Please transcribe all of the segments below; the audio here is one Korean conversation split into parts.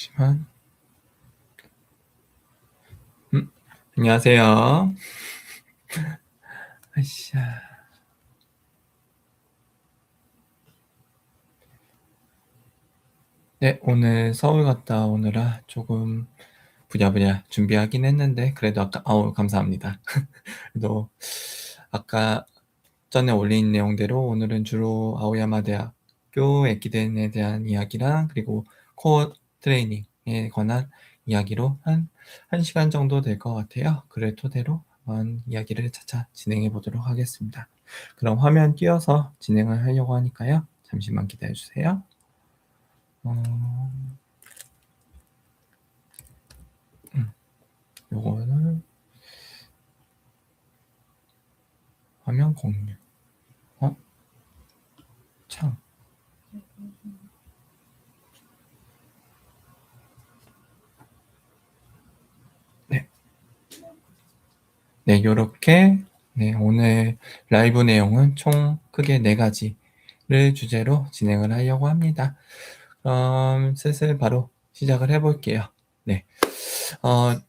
잠시만. 음, 안녕하세요. 아이샤. 네, 오늘 서울 갔다 오느라 조금 부랴부랴 준비하긴 했는데, 그래도 감사합니다. 그래도 아까 전에 올린 내용대로 오늘은 주로 아오야마 대학교 에키덴에 대한 이야기랑 그리고 코어 트레이닝에 관한 이야기로 한 1시간 정도 될 것 같아요. 그를 토대로 한번 이야기를 차차 진행해 보도록 하겠습니다. 그럼 화면 띄워서 진행을 하려고 하니까요. 잠시만 기다려 주세요. 어, 요거는 화면 공유. 어? 창. 네. 네, 요렇게 네, 오늘 라이브 내용은 총 크게 4가지를 주제로 진행을 하려고 합니다. 그럼 슬슬 바로 시작을 해볼게요. 네.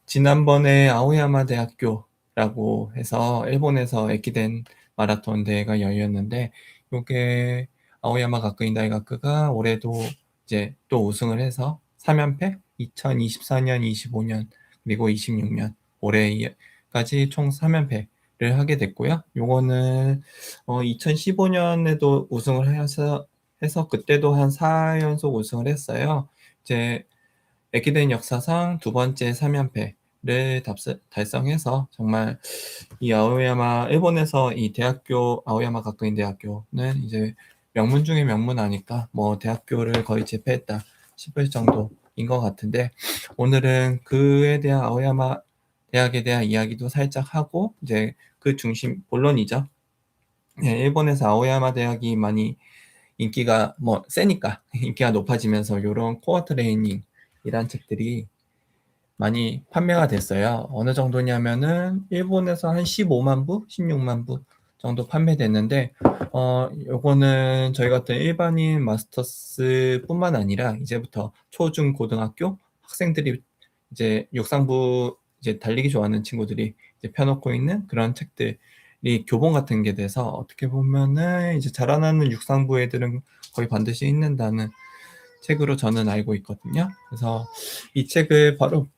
지난번에 아오야마 대학교라고 해서 일본에서 에키덴 마라톤 대회가 열렸는데, 요게 아오야마 가쿠인 다이가크가 올해도 이제 또 우승을 해서 3연패 2024년, 25년 그리고 26년 올해까지 총 3연패를 하게 됐고요. 요거는 2015년에도 우승을 해서 그때도 한 4연속 우승을 했어요. 이제 에키덴 역사상 두 번째 3연패를 달성해서 정말 이 아오야마 일본에서 이 대학교 아오야마 가쿠인 대학교는 이제 명문 중에 명문 아니까 뭐 대학교를 거의 제패했다 싶을 정도인 것 같은데, 오늘은 그에 대한 아오야마 대학에 대한 이야기도 살짝 하고 이제 그 중심 본론이죠. 네, 일본에서 아오야마 대학이 많이 인기가 뭐 세니까 인기가 높아지면서 요런 코어 트레이닝이란 책들이 많이 판매가 됐어요. 어느 정도냐면은 일본에서 한 15만 부, 16만 부 정도 판매됐는데, 요거는 저희 같은 일반인 마스터스뿐만 아니라 이제부터 초중 고등학교 학생들이 이제 육상부 이제 달리기 좋아하는 친구들이 이제 펴놓고 있는 그런 책들이 교본 같은 게 돼서, 어떻게 보면은 이제 자라나는 육상부 애들은 거의 반드시 읽는다는 책으로 저는 알고 있거든요. 그래서 이 책을 바로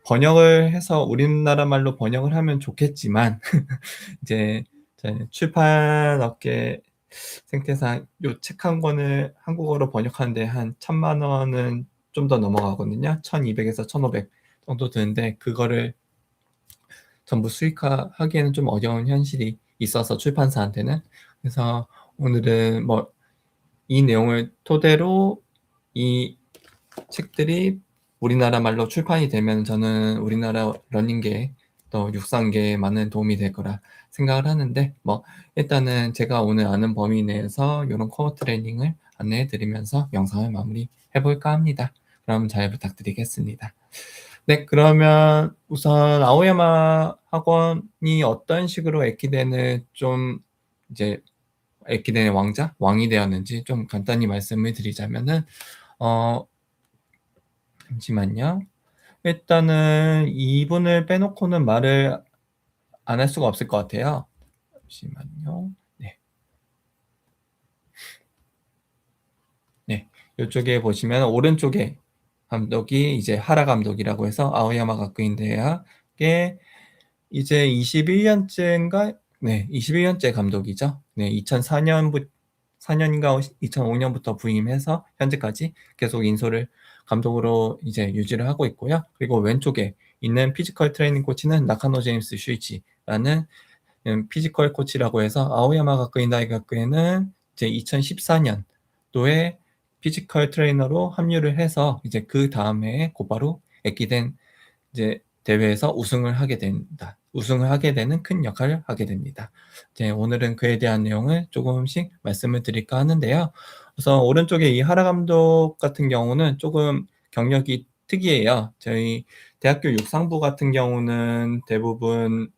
번역을 해서 우리나라 말로 번역을 하면 좋겠지만 이제 출판 업계 생태상 요 책 한 권을 한국어로 번역하는데 한 1,000만 원은 좀 더 넘어가거든요. 1,200에서 1,500 정도 드는데, 그거를 전부 수익화하기에는 좀 어려운 현실이 있어서 출판사한테는. 그래서 오늘은 뭐 이 내용을 토대로 이 책들이 우리나라 말로 출판이 되면 저는 우리나라 러닝계 또 육상계에 많은 도움이 될 거라 생각을 하는데, 뭐 일단은 제가 오늘 아는 범위 내에서 이런 코어 트레이닝을 안내해 드리면서 영상을 마무리해 볼까 합니다. 그럼 잘 부탁드리겠습니다. 네, 그러면 우선 아오야마 학원이 어떤 식으로 에키덴을 좀 이제 에키덴의 왕이 되었는지 좀 간단히 말씀을 드리자면은, 어 잠시만요. 일단은 이분을 빼놓고는 말을 안 할 수가 없을 것 같아요. 잠시만요. 네. 네. 요쪽에 보시면 오른쪽에 감독이 이제 하라 감독이라고 해서 아오야마 가쿠인 대학의 이제 21년째인가? 네, 21년째 감독이죠. 네, 4년인가 2005년부터 부임해서 현재까지 계속 인솔을 감독으로 이제 유지를 하고 있고요. 그리고 왼쪽에 있는 피지컬 트레이닝 코치는 나카노 제임스 슈이치라는 피지컬 코치라고 해서 아오야마 가쿠인 다이가쿠에는 이제 2014년도에 피지컬 트레이너로 합류를 해서 이제 그 다음 해에 곧바로 에키덴 이제 대회에서 우승을 하게 되는 큰 역할을 하게 됩니다. 이제 오늘은 그에 대한 내용을 조금씩 말씀을 드릴까 하는데요. 우선 오른쪽에 이 하라 감독 같은 경우는 조금 경력이 특이해요. 저희 대학교 육상부 같은 경우는 대부분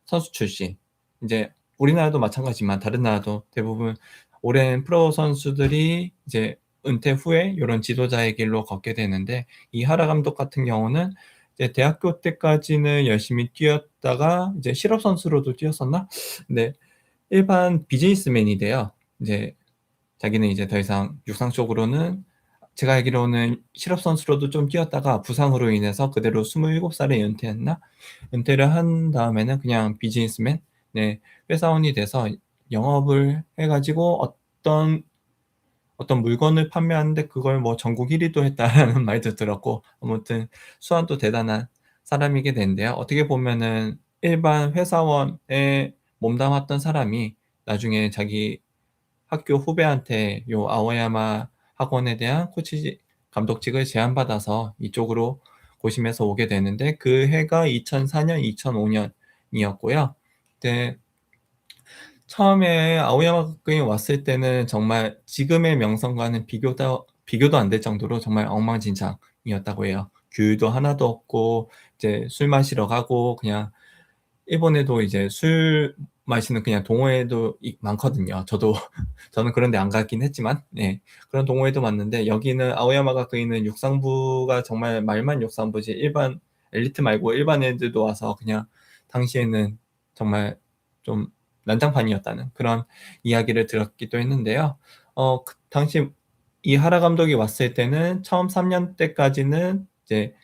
선수 출신, 이제 우리나라도 마찬가지지만 다른 나라도 대부분 오랜 프로 선수들이 이제 은퇴 후에 요런 지도자의 길로 걷게 되는데, 이 하라 감독 같은 경우는 이제 대학교 때까지는 열심히 뛰었다가 이제 실업 선수로도 뛰었었나? 근데 일반 비즈니스맨이 돼요. 이제 자기는 이제 더 이상 육상 쪽으로는, 제가 알기로는 실업 선수로도 좀 뛰었다가 부상으로 인해서 그대로 27 살에 은퇴했나? 은퇴를 한 다음에는 그냥 비즈니스맨, 네, 회사원이 돼서 영업을 해 가지고 어떤 물건을 판매하는데 그걸 뭐 전국 1 위도 했다라는 말도 들었고, 아무튼 수완도 대단한 사람이게 된대요. 어떻게 보면은 일반 회사원에 몸담았던 사람이 나중에 자기 학교 후배한테 요 아오야마 학원에 대한 코치 감독직을 제안받아서 이쪽으로 고심해서 오게 되는데, 그 해가 2004년, 2005년이었고요. 그때 처음에 아오야마 학교에 왔을 때는 정말 지금의 명성과는 비교도 안 될 정도로 정말 엉망진창이었다고 해요. 규율도 하나도 없고 이제 술 마시러 가고, 그냥 일본에도 이제 술 마시는 그냥 동호회도 많거든요. 저는 그런 데 안 가긴 했지만, 네, 그런 동호회도 많은데, 여기는 아오야마 가쿠이는 육상부가 정말 말만 육상부지, 일반 엘리트 말고 일반 애들도 와서 그냥 당시에는 정말 좀 난장판이었다는 그런 이야기를 들었기도 했는데요. 그 당시 이 하라 감독이 왔을 때는 처음 3년 때까지는 이제,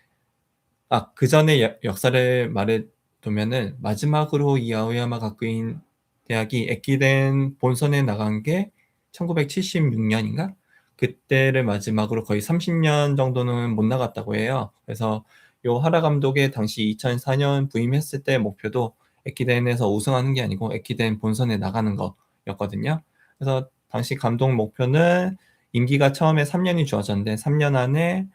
그전의 역사를 말해 두면은, 마지막으로 이 아오야마 가쿠인 대학이駅伝 본선에 나간 게 1976 년인가? 그때를 마지막으로 거의 30년 정도는 못 나갔다고 해요. 그래서 요 하라 감독의 당시 2004년 부임했을 때 목표도駅伝에서 우승하는 게 아니고駅伝 본선에 나가는 거였거든요. 그래서 당시 감독 목표는 임기가 처음에 3년이 주어졌는데, 3년 안에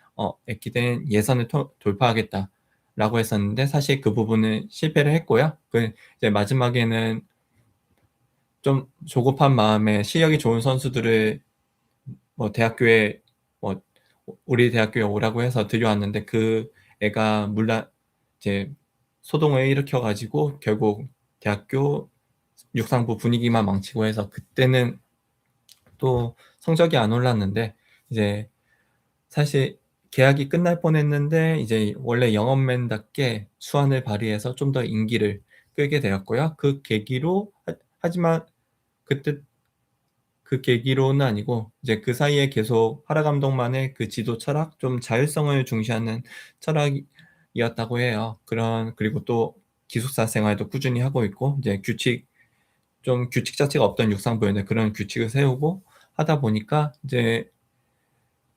駅伝 예선을 돌파하겠다라고 했었는데, 사실 그 부분은 실패를 했고요. 이제 마지막에는 좀 조급한 마음에 실력이 좋은 선수들을 뭐 대학교에, 뭐 우리 대학교에 오라고 해서 들여왔는데, 그 애가 물론 이제 소동을 일으켜 가지고 결국 대학교 육상부 분위기만 망치고 해서 그때는 또 성적이 안 올랐는데, 이제 사실 계약이 끝날 뻔했는데 이제 원래 영업맨답게 수완을 발휘해서 좀 더 인기를 끌게 되었고요. 그 계기로, 하지만 그때 그 계기로는 아니고 이제 그 사이에 계속 하라 감독만의 그 지도 철학, 좀 자율성을 중시하는 철학이었다고 해요. 그리고 또 기숙사 생활도 꾸준히 하고 있고, 이제 규칙 자체가 없던 육상부였는데 그런 규칙을 세우고 하다 보니까, 이제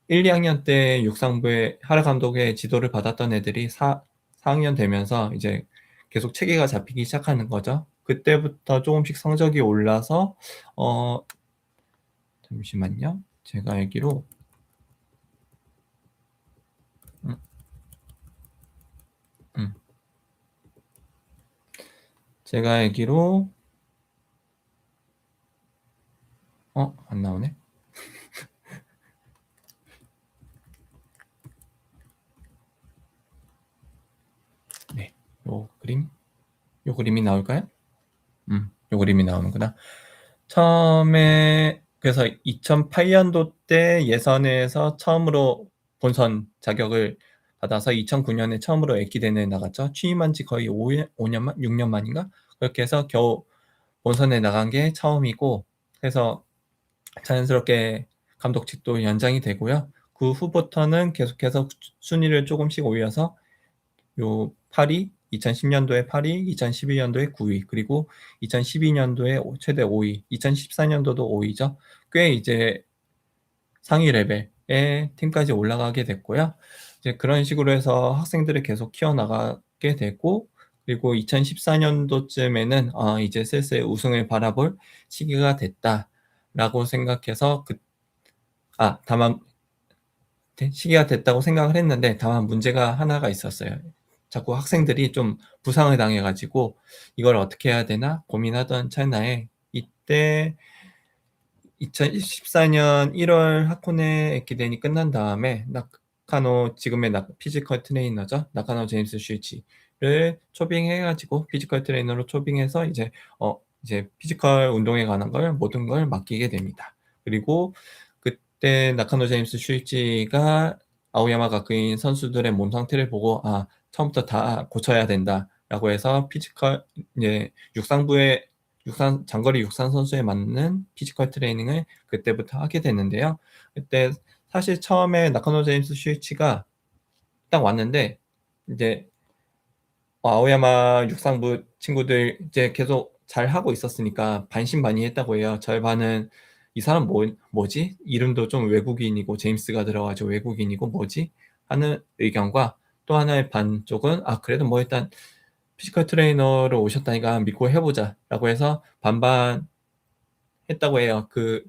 1, 2학년 때 육상부에 하라 감독의 지도를 받았던 애들이 4학년 되면서 이제 계속 체계가 잡히기 시작하는 거죠. 그때부터 조금씩 성적이 올라서, 잠시만요. 제가 알기로, 음, 음. 제가 알기로, 안 나오네. 네, 요 그림이 나올까요? 요 그림이 나오는구나. 처음에 그래서 2008년도 때 예선에서 처음으로 본선 자격을 받아서 2009년에 처음으로駅伝에 나갔죠. 취임한 지 거의 5년 만, 6년 만인가? 그렇게 해서 겨우 본선에 나간 게 처음이고, 그래서 자연스럽게 감독직도 연장이 되고요. 그 후부터는 계속해서 순위를 조금씩 올려서 요 8위, 2010년도에 8위, 2011년도에 9위, 그리고 2012년도에 최대 5위, 2014년도도 5위죠. 꽤 이제 상위 레벨의 팀까지 올라가게 됐고요. 이제 그런 식으로 해서 학생들을 계속 키워나가게 되고, 그리고 2014년도쯤에는 이제 슬슬 우승을 바라볼 시기가 됐다라고 생각해서, 다만 시기가 됐다고 생각을 했는데, 다만 문제가 하나가 있었어요. 자꾸 학생들이 좀 부상을 당해 가지고 이걸 어떻게 해야 되나 고민하던 찰나에, 이때 2014년 1월 하코네駅伝이 끝난 다음에 지금의 피지컬 트레이너죠. 나카노 제임스 슈이치를 초빙해 가지고 피지컬 트레이너로 초빙해서 이제 피지컬 운동에 관한 걸 모든 걸 맡기게 됩니다. 그리고 그때 나카노 제임스 슈이치가 아오야마 가쿠인 선수들의 몸 상태를 보고 '아 처음부터 다 고쳐야 된다.'라고 해서 피지컬 이제 육상부의 육상 장거리 육상 선수에 맞는 피지컬 트레이닝을 그때부터 하게 됐는데요. 그때 사실 처음에 나카노 제임스 슈이치가 딱 왔는데 이제 아오야마 육상부 친구들 이제 계속 잘하고 있었으니까 반신반의했다고 해요. 절반은 '이 사람 뭐지? 이름도 좀 외국인이고 제임스가 들어 가지고 외국인이고 뭐지?' 하는 의견과 또 하나의 반쪽은 '아 그래도 뭐 일단 피지컬 트레이너로 오셨다니까 믿고 해 보자.'라고 해서 반반했다고 해요. 그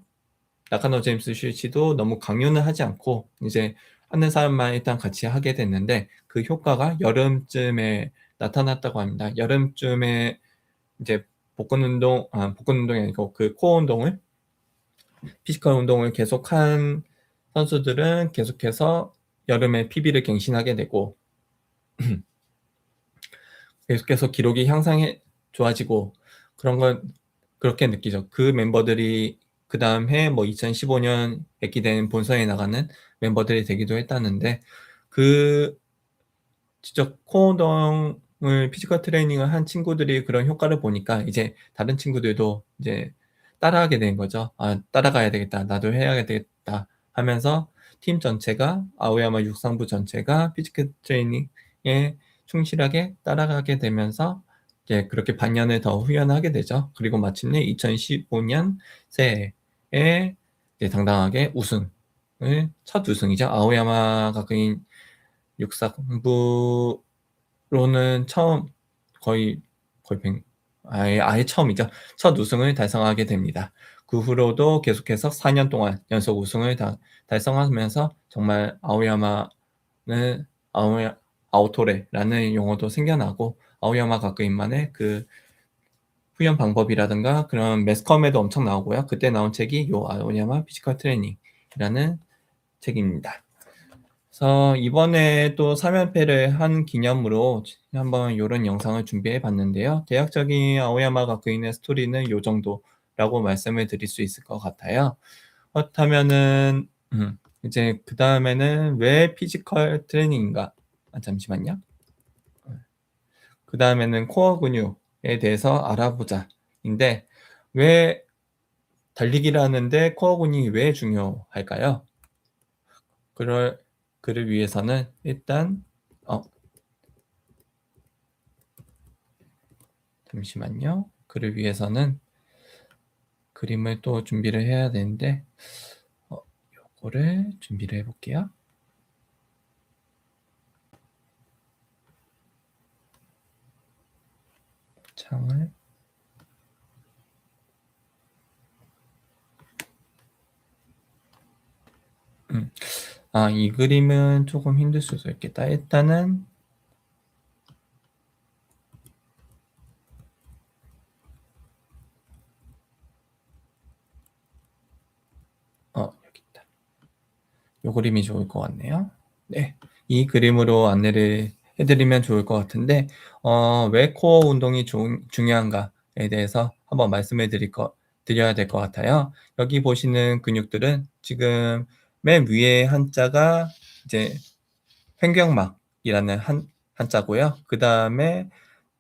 나카노 제임스 슈이치도 너무 강요는 하지 않고 이제 하는 사람만 일단 같이 하게 됐는데 그 효과가 여름쯤에 나타났다고 합니다. 여름쯤에 이제 복근 운동이 아니고 그 코어 운동을 피지컬 운동을 계속한 선수들은 계속해서 여름에 PB를 갱신하게 되고 계속해서 기록이 향상해 좋아지고 그런 건 그렇게 느끼죠. 그 멤버들이 그다음 해 뭐 2015년 ekiden 본선에 나가는 멤버들이 되기도 했다는데 그 직접 코어 운동을 피지컬 트레이닝을 한 친구들이 그런 효과를 보니까 이제 다른 친구들도 이제 따라하게 된 거죠. '아 따라가야 되겠다. 나도 해야 되겠다.' 하면서 팀 전체가 아오야마 육상부 전체가 피지컬 트레이닝에 충실하게 따라가게 되면서 이제 그렇게 반년을 더 후연하게 되죠. 그리고 마침내 2015년 새해에 이제 당당하게 우승을 첫 우승이죠. 아오야마 가쿠인 육상부로는 처음 거의 거의 백 아예 처음이죠. 첫 우승을 달성하게 됩니다. 그 후로도 계속해서 4년 동안 연속 우승을 달성하면서 정말 아오야마는 아오야 아오토레라는 용어도 생겨나고 아오야마 가쿠인만의 그 훈련 방법이라든가 그런 매스컴에도 엄청 나오고요. 그때 나온 책이 요 아오야마 피지컬 트레이닝이라는 책입니다. 그래서 이번에 또 3 연패를 한 기념으로 한번 요런 영상을 준비해 봤는데요. 대략적인 아오야마 가쿠인의 스토리는 요 정도라고 말씀을 드릴 수 있을 것 같아요. 그렇다면은 이제 그다음에는 '왜 피지컬 트레이닝인가?' 잠시만요. 그다음에는 '코어 근육에 대해서 알아보자.'인데 왜 달리기를 하는데 코어 근육이 왜 중요할까요? 그럴 그를 위해서는 일단 어 잠시만요. 그를 위해서는 그림을 또 준비를 해야 되는데 어 요거를 준비를 해 볼게요. 창을 음. 이 그림은 쪼금 힘들 수도 있겠다. 일단은 여기 있다. 요 그림이 좋을 것 같네요. 네. 이 그림으로 안내를 해 드리면 좋을 것 같은데 왜 코어 운동이 중요한가에 대해서 한번 말씀을 드려야 될 것 같아요. 여기 보시는 근육들은 지금 맨 위에 한자가 이제 횡격막이라는 한자고요. 그다음에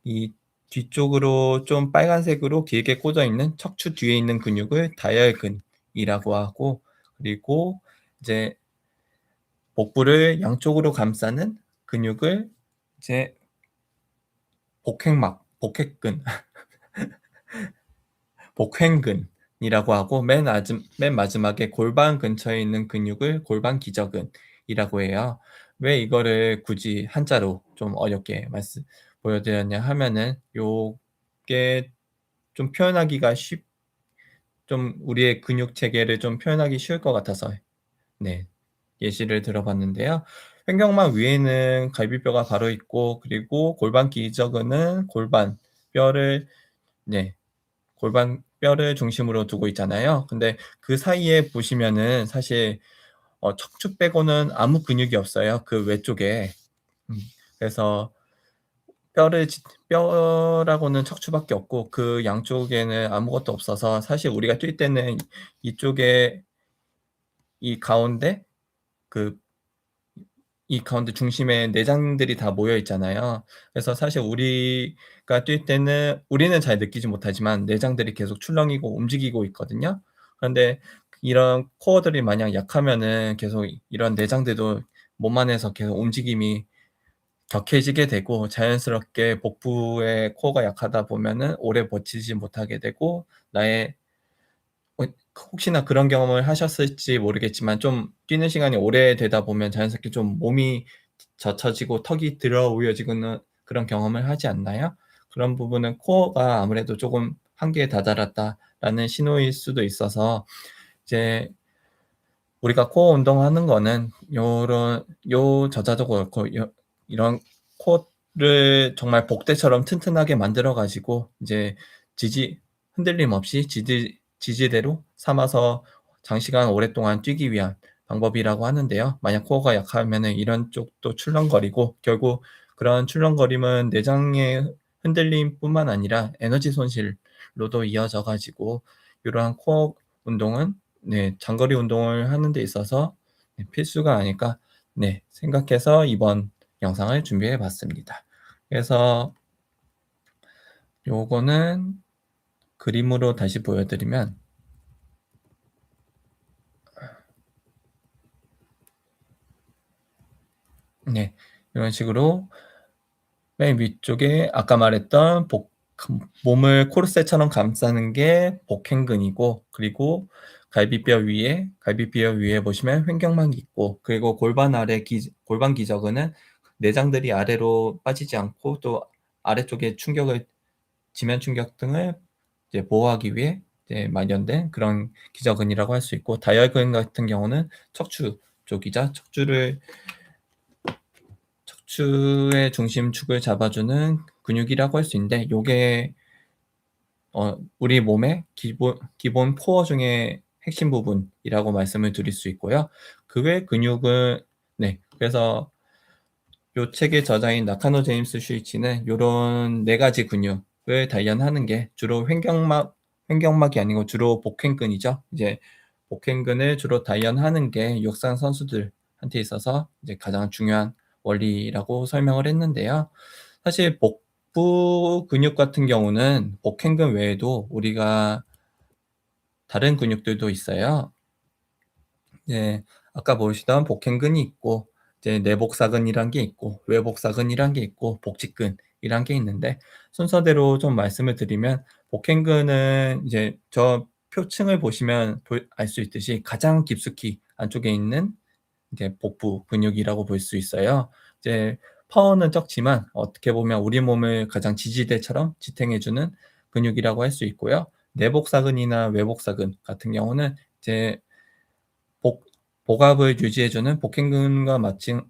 이 뒤쪽으로 좀 빨간색으로 길게 꽂아 있는 척추 뒤에 있는 근육을 다혈근이라고 하고 그리고 이제 복부를 양쪽으로 감싸는 근육을 이제 복획근, 복횡근이라고 하고 맨 마지막에 골반 근처에 있는 근육을 골반기저근이라고 해요. 왜 이거를 굳이 한자로 좀 어렵게 보여드렸냐 하면은 요게 좀 표현하기가 좀 우리의 근육 체계를 좀 표현하기 쉬울 것 같아서 네. 예시를 들어 봤는데요. 횡격막 위에는 갈비뼈가 바로 있고 그리고 골반 기저근은 뼈를 네 골반뼈를 중심으로 두고 있잖아요. 근데 그 사이에 보시면은 사실 척추 빼고는 아무 근육이 없어요, 그 외쪽에. 음 그래서 뼈라고는 척추밖에 없고 그 양쪽에는 아무것도 없어서 사실 우리가 뛸 때는 이쪽에 이 가운데 그 이 가운데 중심에 내장들이 다 모여 있잖아요. 그래서 사실 우리가 뛸 때는 우리는 잘 느끼지 못하지만 내장들이 계속 출렁이고 움직이고 있거든요. 그런데 이런 코어들이 만약 약하면은 계속 이런 내장들도 몸 안에서 계속 움직임이 격해지게 되고 자연스럽게 복부의 코어가 약하다 보면은 오래 버티지 못하게 되고 나의 어 혹시나 그런 경험을 하셨을지 모르겠지만 좀 뛰는 시간이 오래되다 보면 자연스럽게 좀 몸이 젖혀지고 턱이 들어 올려지는 그런 경험을 하지 않나요? 그런 부분은 '코어가 아무래도 쪼금 한계에 다다랐다.'라는 신호일 수도 있어서 이제 우리가 코어 운동하는 거는 요런 요 저자도 그렇고 이런 코어를 정말 복대처럼 튼튼하게 만들어 가지고 이제 지지 흔들림 없이 지지대로 삼아서 장시간 오랫동안 뛰기 위한 방법이라고 하는데요. 만약 코어가 약하면은 이런 쪽도 출렁거리고 결국 그런 출렁거림은 내장의 흔들림뿐만 아니라 에너지 손실로도 이어져 가지고 이러한 코어 운동은 네 장거리 운동을 하는 데 있어서 네 필수가 아닐까 네 생각해서 이번 영상을 준비해 봤습니다. 그래서 요거는 그림으로 다시 보여 드리면 네 이런 식으로 맨 위쪽에 아까 말했던 복 몸을 코르셋처럼 감싸는 게 복행근이고 그리고 갈비뼈 위에 보시면 횡격막이 있고 그리고 골반 아래 골반 기저근은 내장들이 아래로 빠지지 않고 또 아래쪽에 충격을 지면 충격 등을 이제 보호하기 위해 이제 마련된 그런 기저근이라고 할 수 있고 다혈근 같은 경우는 척추 쪽이자 척추의 중심축을 잡아주는 근육이라고 할 수 있는데 요게 우리 몸의 기본 코어 중에 핵심 부분이라고 말씀을 드릴 수 있고요. 그 외 근육은 네 그래서 요 책의 저자인 나카노 제임스 슈이치는 요런 4 가지 근육을 단련하는 게 주로 횡격막이 아니고 주로 복행근이죠. 이제 복행근을 주로 단련하는 게 육상 선수들한테 있어서 이제 가장 중요한 원리라고 설명을 했는데요. 사실 복부 근육 같은 경우는 복행근 외에도 우리가 다른 근육들도 있어요. 예. 아까 보시던 복행근이 있고 이제 내복사근이란 게 있고 외복사근이란 게 있고 복직근이란 게 있는데 순서대로 좀 말씀을 드리면 복행근은 이제 저 표층을 보시면 알 수 있듯이 가장 깊숙이 안쪽에 있는 이제 복부 근육이라고 볼 수 있어요. 이제 파워는 적지만 어떻게 보면 우리 몸을 가장 지지대처럼 지탱해 주는 근육이라고 할 수 있고요. 내복사근이나 외복사근 같은 경우는 이제 복 복압을 유지해 주는 복행근과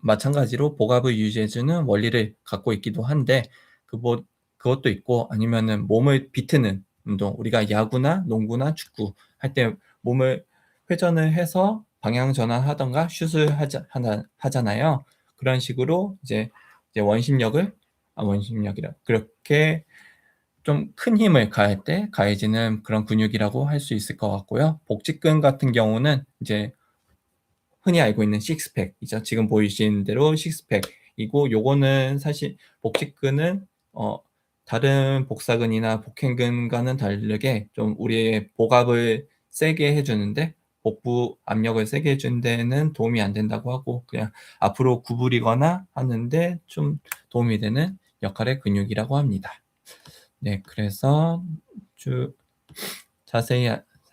마찬가지로 복압을 유지해 주는 원리를 갖고 있기도 한데 그것도 있고 아니면은 몸을 비트는 운동 우리가 야구나 농구나 축구 할 때 몸을 회전을 해서 방향 전환하든가 슛을 하잖아요. 그런 식으로 이제 원심력이라 그렇게 좀 큰 힘을 가할 때 가해지는 그런 근육이라고 할 수 있을 것 같고요. 복직근 같은 경우는 이제 흔히 알고 있는 식스팩이죠. 지금 보이신 대로 식스팩이고 요거는 사실 복직근은 다른 복사근이나 복행근과는 다르게 좀 우리의 복압을 세게 해 주는데 복부 압력을 세게 해 주는 데는 도움이 안 된다고 하고 그냥 앞으로 구부리거나 하는데 좀 도움이 되는 역할의 근육이라고 합니다. 네 그래서 쭉 자세히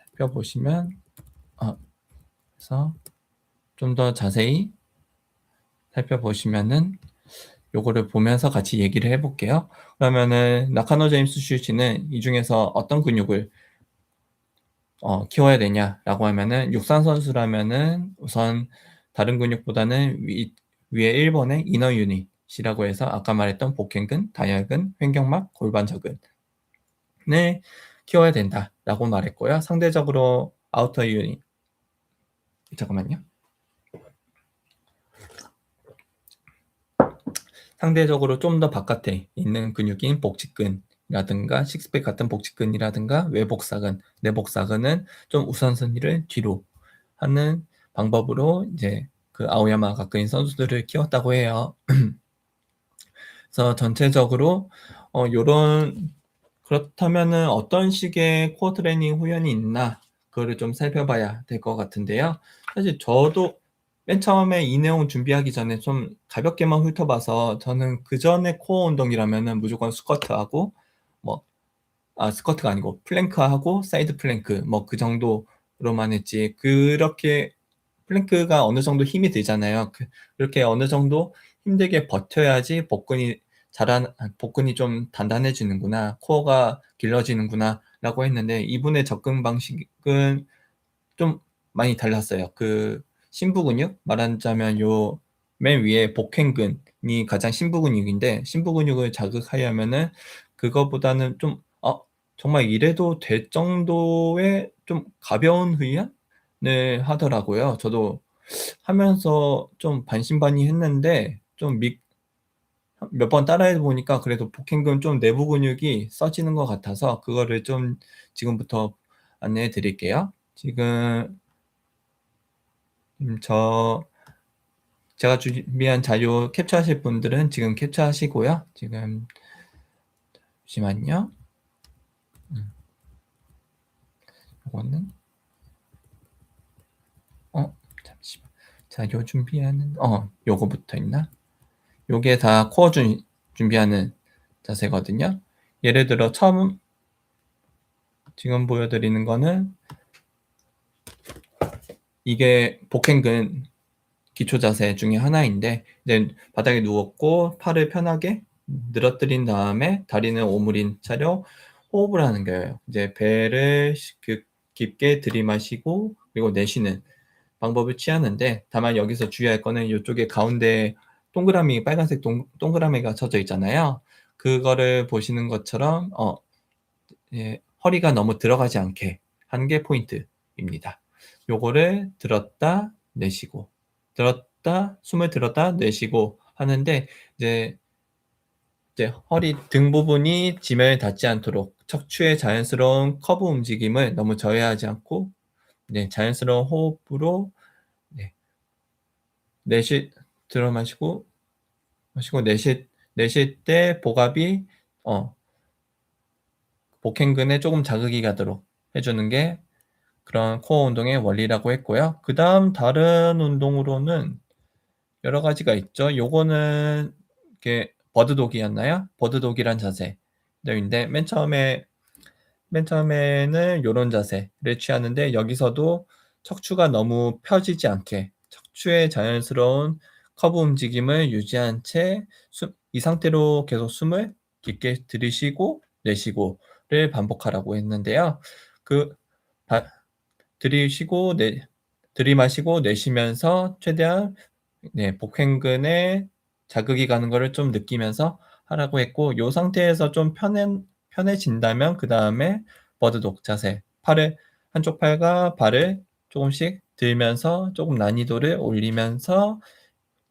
살펴보시면 그래서 좀 더 자세히 살펴보시면은 요거를 보면서 같이 얘기를 해 볼게요. 그러면은 나카노 제임스 슈이치는 이 중에서 어떤 근육을 키워야 되냐라고 하면은 육상 선수라면은 우선 다른 근육보다는 위에 1 번의 이너 유닛이라고 해서 아까 말했던 복행근, 다혈근, 횡격막, 골반저근을 키워야 된다라고 말했고요. 상대적으로 아우터 유닛 잠깐만요. 상대적으로 좀 더 바깥에 있는 근육인 복직근이라든가 식스팩 같은 복직근이라든가 외복사근, 내복사근은 좀 우선순위를 뒤로 하는 방법으로 이제 그 아오야마 가쿠인 선수들을 키웠다고 해요. 그래서 전체적으로 요런 그렇다면은 어떤 식의 코어 트레이닝 훈련이 있나 그거를 좀 살펴봐야 될 것 같은데요. 사실 저도 맨 처음에 이 내용 준비하기 전에 좀 가볍게만 훑어봐서 저는 그전에 코어 운동이라면은 무조건 스쿼트하고 뭐 스쿼트가 아니고 플랭크하고 사이드 플랭크 뭐 그 정도로만 했지 그렇게 플랭크가 어느 정도 힘이 들잖아요. 그렇게 어느 정도 힘들게 버텨야지 복근이 좀 단단해지는구나, 코어가 길러지는구나라고 했는데 이분의 접근 방식은 좀 많이 달랐어요. 그 심부 근육 말하자면 요 맨 위에 복행근이 가장 심부 근육인데 심부 근육을 자극하려면은 그거보다는 좀 정말 이래도 될 정도의 좀 가벼운 훈련을 하더라고요. 저도 하면서 좀 반신반의했는데 좀 몇 번 따라해 보니까 그래도 복행근 좀 내부 근육이 써지는 것 같아서 그거를 좀 지금부터 안내해 드릴게요. 지금 저 제가 준비한 자료 캡처하실 분들은 지금 캡처하시고요. 지금 잠시만요. 요거는 잠시만. 자료 준비하는 요거부터 있나? 요게 다 코어 준비하는 자세거든요. 예를 들어 처음 지금 보여드리는 거는 이게 복행근 기초 자세 중에 하나인데 이제 바닥에 누웠고 팔을 편하게 늘어뜨린 다음에 다리는 오므린 채로 호흡을 하는 거예요. 이제 배를 깊게 들이마시고 그리고 내쉬는 방법을 취하는데 다만 여기서 주의할 거는 이쪽에 가운데 동그라미 빨간색 동그라미가 쳐져 있잖아요. 그거를 보시는 것처럼 허리가 너무 들어가지 않게 하는 게 포인트입니다. 요거를 들었다 내쉬고 숨을 들었다 내쉬고 하는데 이제 허리 등 부분이 지면에 닿지 않도록 척추의 자연스러운 커브 움직임을 너무 저해하지 않고 자연스러운 호흡으로 내쉬 들어 마시고 내쉴 때 복압이 복행근에 조금 자극이 가도록 해주는 게 그런 코어 운동의 원리라고 했고요. 그다음 다른 운동으로는 여러 가지가 있죠. 요거는 이렇게 버드독이었나요? 버드독이란 자세인데 맨 처음에는 요런 자세를 취하는데 여기서도 척추가 너무 펴지지 않게 척추의 자연스러운 커브 움직임을 유지한 채 이 상태로 계속 숨을 깊게 들이쉬고 내쉬고를 반복하라고 했는데요. 그 바, 들이쉬고 들이마시고 내쉬면서 최대한 복행근에 자극이 가는 거를 좀 느끼면서 하라고 했고 요 상태에서 좀 편해진다면 그다음에 버드독 자세 한쪽 팔과 발을 조금씩 들면서 조금 난이도를 올리면서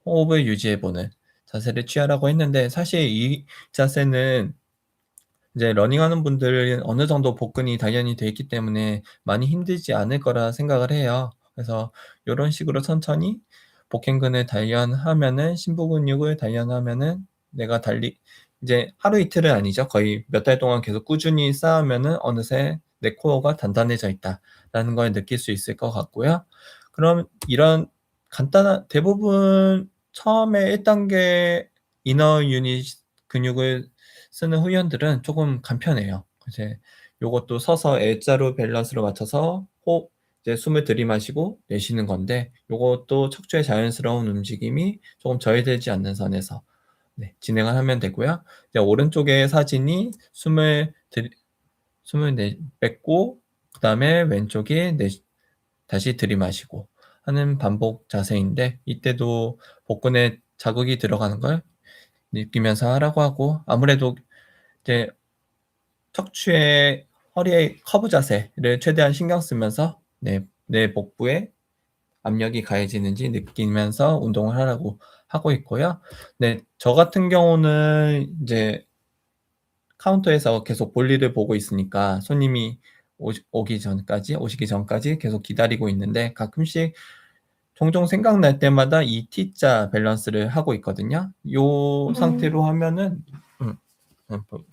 호흡을 유지해 보는 자세를 취하라고 했는데 사실 이 자세는 이제 러닝하는 분들은 어느 정도 복근이 단련이 돼 있기 때문에 많이 힘들지 않을 거라 생각을 해요. 그래서 요런 식으로 천천히 복행근을 단련하면은 심부 근육을 단련하면은 내가 이제 하루 이틀은 아니죠. 거의 몇 달 동안 계속 꾸준히 쌓으면은 어느새 내 코어가 단단해져 있다라는 걸 느낄 수 있을 것 같고요. 그럼 이런 간단한 대부분 처음에 1 단계 이너 유닛 근육을 쓰는 훈련들은 조금 간편해요. 이제 요것도 서서 L자로 밸런스를 맞춰서 이제 숨을 들이마시고 내쉬는 건데 요것도 척추의 자연스러운 움직임이 조금 저해되지 않는 선에서 진행을 하면 되고요. 이제 오른쪽의 사진이 숨을 뱉고 그다음에 왼쪽이 다시 들이마시고 하는 반복 자세인데 이때도 복근에 자극이 들어가는 걸 느끼면서 하라고 하고 아무래도 이제 척추의 허리의 커브 자세를 최대한 신경 쓰면서 내 복부에 압력이 가해지는지 느끼면서 운동을 하라고 하고 있고요. 저 같은 경우는 이제 카운터에서 계속 볼일을 보고 있으니까 손님이 오시기 전까지 계속 기다리고 있는데 가끔씩 종종 생각날 때마다 이 T자 밸런스를 하고 있거든요. 요 상태로 하면은 음 뭐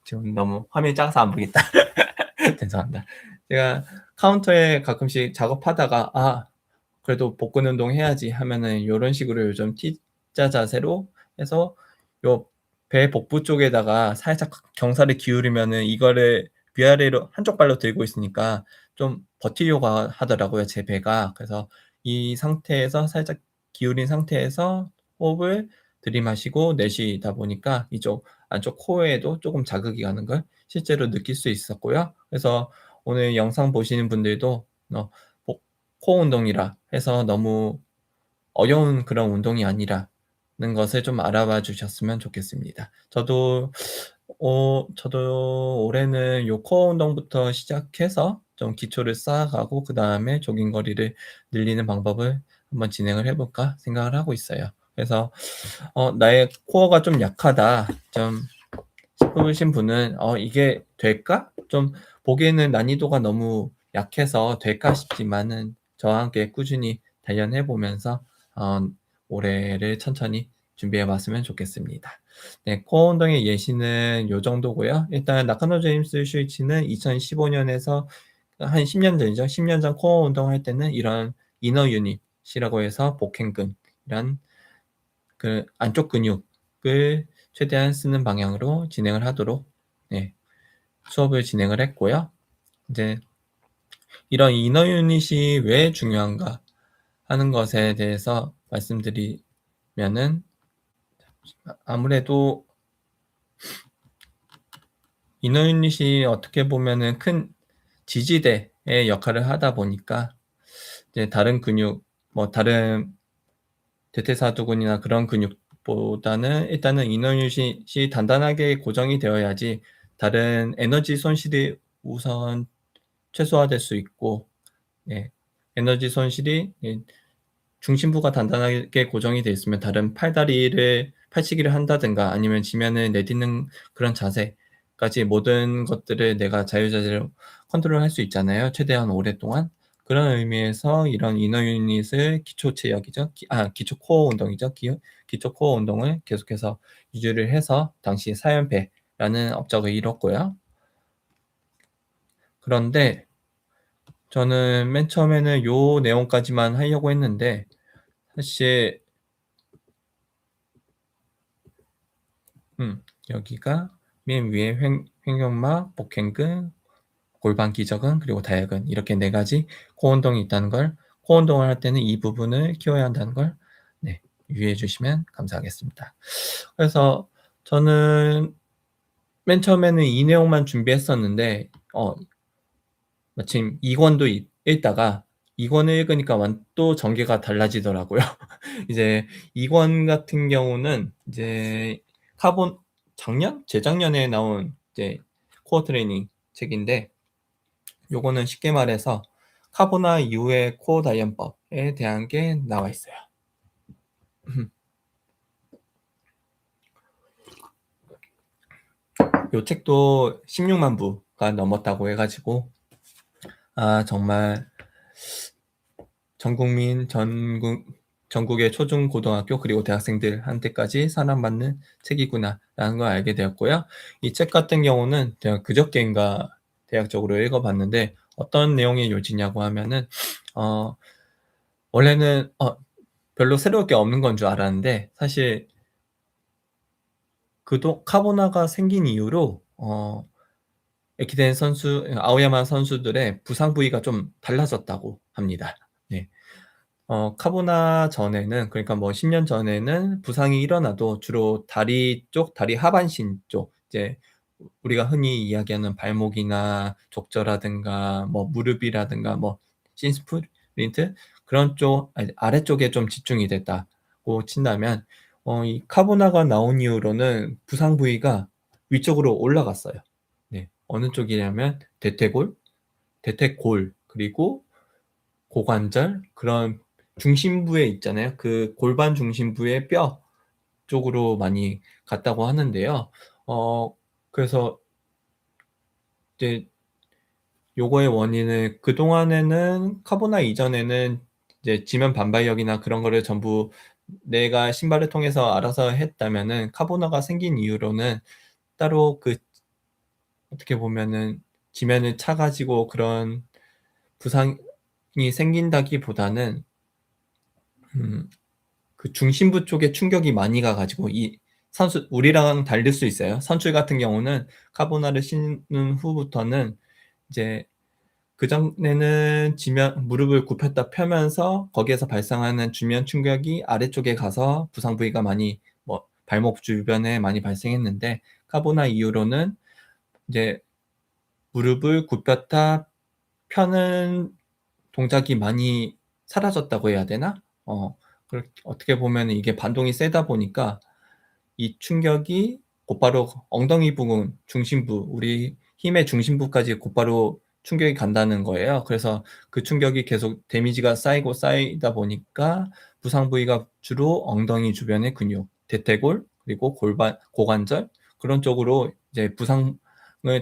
지금 너무 화면이 작아서 안 보이겠다. 죄송합니다. 제가 카운터에 가끔씩 작업하다가 '아 그래도 복근 운동 해야지.' 하면은 요런 식으로 요즘 T자 자세로 해서 요 배 복부 쪽에다가 살짝 경사를 기울이면은 이거를 위아래로 한쪽 발로 들고 있으니까 좀 버티려고 하더라고요, 제 배가. 그래서 이 상태에서 살짝 기울인 상태에서 호흡을 들이마시고 내쉬다 보니까 이쪽 안쪽 코에도 쪼금 자극이 가는 걸 실제로 느낄 수 있었고요. 그래서 오늘 영상 보시는 분들도 복 코어 운동이라 해서 너무 어려운 그런 운동이 아니라는 것을 좀 알아봐 주셨으면 좋겠습니다. 저도 올해는 요 코어 운동부터 시작해서 좀 기초를 쌓아가고 그다음에 조깅 거리를 늘리는 방법을 한번 진행을 해 볼까 생각을 하고 있어요. 그래서 '나의 코어가 좀 약하다.' 좀 싶으신 분은 '이게 될까?' 좀 보기에는 난이도가 너무 약해서 '될까?' 싶지만은 저와 함께 꾸준히 단련해 보면서 어 올해를 천천히 준비해 봤으면 좋겠습니다. 네. 코어 운동의 예시는 요 정도고요. 일단 나카노 제임스 슈이치는 2015 년에서 한 10년 전이죠. 10년 전 코어 운동할 때는 이런 이너 유닛이라고 해서 복행근이란 그 안쪽 근육을 최대한 쓰는 방향으로 진행을 하도록 네 수업을 진행을 했고요. 이제 이런 이너 유닛이 왜 중요한가 하는 것에 대해서 말씀드리면은 아무래도 이너 유닛이 어떻게 보면은 큰 지지대의 역할을 하다 보니까 이제 다른 근육 다른 대퇴사두근이나 그런 근육보다는 일단은 이너 유닛이 단단하게 고정이 되어야지 다른 에너지 손실이 우선 최소화될 수 있고 예 에너지 손실이 중심부가 단단하게 고정이 돼 있으면 다른 팔다리를 펼치기를 한다든가 아니면 지면을 내딛는 그런 자세까지 모든 것들을 내가 자유자재로 컨트롤할 수 있잖아요, 최대한 오랫동안. 그런 의미에서 이런 이너 유닛을 기초 체력이죠. 기초 코어 운동이죠. 기초 코어 운동을 계속해서 유지를 해서 당시 4연패라는 업적을 이뤘고요. 그런데 저는 맨 처음에는 요 내용까지만 하려고 했는데 사실 여기가 맨 위에 횡격막, 복행근, 골반 기저근 그리고 다혈근 이렇게 4 가지 코어 운동이 있다는 걸 코어 운동을 할 때는 이 부분을 키워야 한다는 걸 네 유의해 주시면 감사하겠습니다. 그래서 저는 맨 처음에는 이 내용만 준비했었는데 마침 2 권도 읽다가 2 권을 읽으니까 또 전개가 달라지더라고요. 이제 2권 같은 경우는 이제 카본 재작년에 나온 이제 코어 트레이닝 책인데 요거는 쉽게 말해서 카보나 이후의 코어 단련법에 대한 게 나와 있어요. 요 책도 16만 부가 넘었다고 해 가지고 정말 전국의 초중 고등학교 그리고 대학생들한테까지 사랑받는 책이구나라는 걸 알게 되었고요. 이 책 같은 경우는 제가 그저껜가 대략적으로 읽어 봤는데 어떤 내용의 요지냐고 하면은 어 원래는 별로 새로울 게 없는 건 줄 알았는데 사실 카보나가 생긴 이후로駅伝 선수 아오야마 선수들의 부상 부위가 좀 달라졌다고 합니다. 네. 카보나 전에는 그러니까 뭐 10년 전에는 부상이 일어나도 주로 다리 쪽, 다리 하반신 쪽 이제 우리가 흔히 이야기하는 발목이나 족저라든가 뭐 무릎이라든가 뭐 신스프린트 그런 쪽 아래쪽에 좀 집중이 됐다고 친다면 이 카보나가 나온 이후로는 부상 부위가 위쪽으로 올라갔어요. 네. 어느 쪽이냐면 대퇴골 그리고 고관절 그런 중심부에 있잖아요. 그 골반 중심부의 뼈 쪽으로 많이 갔다고 하는데요. 어 그래서 이제 요거의 원인은 그동안에는 카보나 이전에는 이제 지면 반발력이나 그런 거를 전부 내가 신발을 통해서 알아서 했다면은 카보나가 생긴 이후로는 따로 그 어떻게 보면은 지면을 차 가지고 그런 부상이 생긴다기보다는 음 그 중심부 쪽에 충격이 많이 가 가지고 이 선수 우리랑 다를 수 있어요. 선출 같은 경우는 카보나를 신은 후부터는 이제 그전에는 지면 무릎을 굽혔다 펴면서 거기에서 발생하는 주면 충격이 아래쪽에 가서 부상 부위가 많이 뭐 발목 주변에 많이 발생했는데 카보나 이후로는 이제 무릎을 굽혔다 펴는 동작이 많이 사라졌다고 해야 되나? 어떻게 보면은 이게 반동이 세다 보니까 이 충격이 곧바로 엉덩이 부분, 중심부, 우리 힘의 중심부까지 곧바로 충격이 간다는 거예요. 그래서 그 충격이 계속 데미지가 쌓이고 쌓이다 보니까 부상 부위가 주로 엉덩이 주변의 근육, 대퇴골, 그리고 골반, 고관절 그런 쪽으로 이제 부상을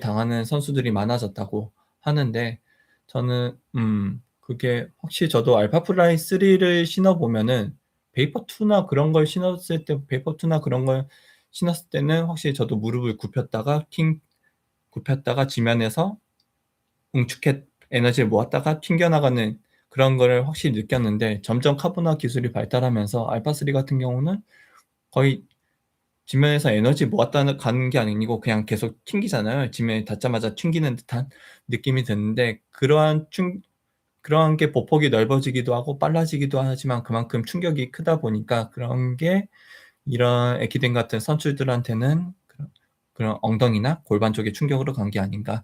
당하는 선수들이 많아졌다고 하는데 저는 그게 혹시 저도 알파플라이 3를 신어 보면은 베이퍼 2나 그런 걸 신었을 때 베이퍼 2나 그런 걸 신었을 때는 확실히 저도 무릎을 굽혔다가 지면에서 응축해 에너지를 모았다가 튕겨나가는 그런 거를 확실히 느꼈는데 점점 카보나 기술이 발달하면서 알파 3 같은 경우는 거의 지면에서 에너지 모았다는 가는 게 아니고 그냥 계속 튕기잖아요. 지면에 닿자마자 튕기는 듯한 느낌이 드는데 그러한 게 보폭이 넓어지기도 하고 빨라지기도 하지만 그만큼 충격이 크다 보니까 그런 게 이런 에키덴 같은 선수들한테는 그런 엉덩이나 골반 쪽에 충격으로 간 게 아닌가.